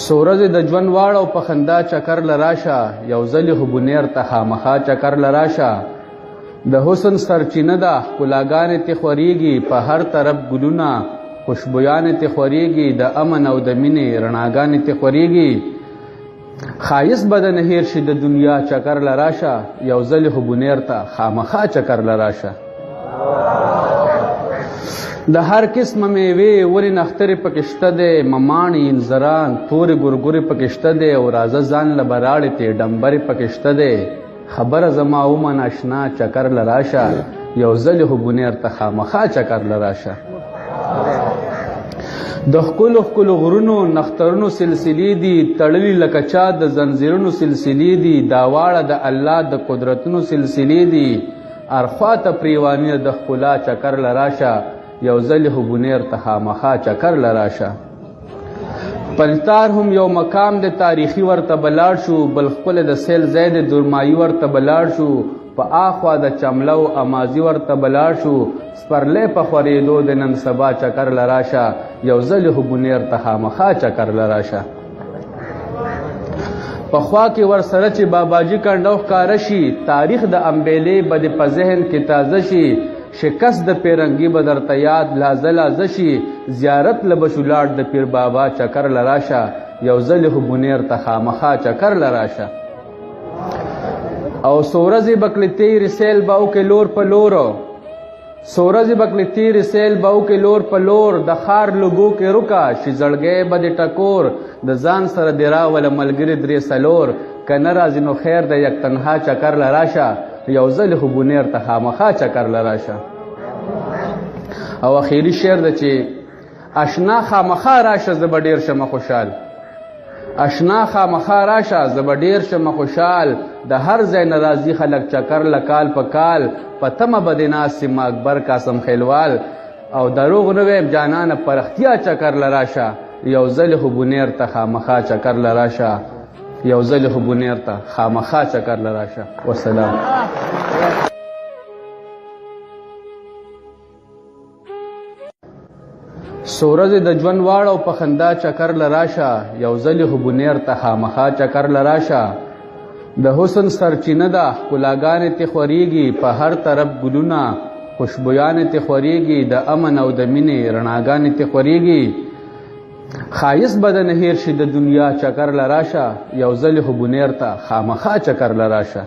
سورز د ژوند واړو په خندا چکر لراشه یو ځلې خو بنیر ته خامخا چکر لراشه د حسن سرچینه ده ښکلاګانې تې خورېږي په هر طرف ګلونه خوشبویانې تې خورېږي د امن او د مینې رڼاګانې تې خورېږي ښایست به د نه هیر شي د دنیا چکر لراشه یو ځلې خو بنیر ته خامخا چکر لراشه د هر قسمه میوې ولې نخترې پکې شته دی مماڼې انځران تورې ګورګورې پکې شته دی او راځه ځان له براړې تې ډمبرې پکې شته دی خبره زما ومنه اشنا چکر لراشه یو ځلې خو بنیر ته خامخا چکر لراشه د ښکلو ښکلو غرونو نخترونو سلسلې دي تړلي لکه چا د زنځیرونو سلسلې دي دا واړه د الله د قدرتونو سلسلې دي ارخوا ته پریواني د ښکلا چکر لراشه یو ځلې خو بنیر ته خامخا چکر لراشه پلتار هم یو مقام د تاریخي ورته بلاړ شو بل ښکلی د سیل ځای د درمایي ورته بلاړ شو په آخوا د چملو امازي ورته بلاړ شو سپرلی په خورېدو د نن سبا چکر لراشه یو ځلې خو بنیر ته خامخا چکر لراشه پخوا کې ورسره چې باباجي کنډو ښکاره شي تاریخ د امبیلې به د په ذهن کې تازه شي شکست د پیرنګي به درته یاد لازه لازه شي زیارت له به شو لاړ د پیر بابا چکر لراشه یو ځلې خو بنیر ته خامخا چکر لراشه او سورزې بکلې تیرې سیل به وکې لور په لورو سورزې بکلې تیرې سیل به وکې لور په لور د ښار لوګو کې رکه شي زړګی به د ټکور د ځان سره دې راوله ملګري درې څلور که نه راځي نو خیر د یک تنها چکر لراشه یو ځلې خو بنیر ته خامخا چکر لراشه او اخیری شعر ده چې اشنا خامخا راشه زه به ډېر شمه خوشحال اشنا خامخا راشه زه به ډېر شمه خوشحال د هر ځای نه راځي خلک چکر لکال په کال په تمه به دې ناست یم اکبر قاسم خیلوال او دروغ نه ویم جانانه په رښتیا چکر لراشه یو ځلې خو بنیر ته خامخا چکر لراشه یو ځلې خو بنیر ته خامخا چکر لراشه والسلام سورزې د ژوند واړو په خندا چکر لراشه یو ځلې خو بنیر ته خامخا چکر لراشه د حسن سرچینه ده ښکلاګانې تې خورېږي په هر طرف ګلونه خوشبویانې تې خورېږي د امن او د مینې رڼاګانې تې خورېږي ښایست به د نه هیر شي د دنیا چکر لراشه یو ځلې خو بنیر ته خامخا چکر لراشه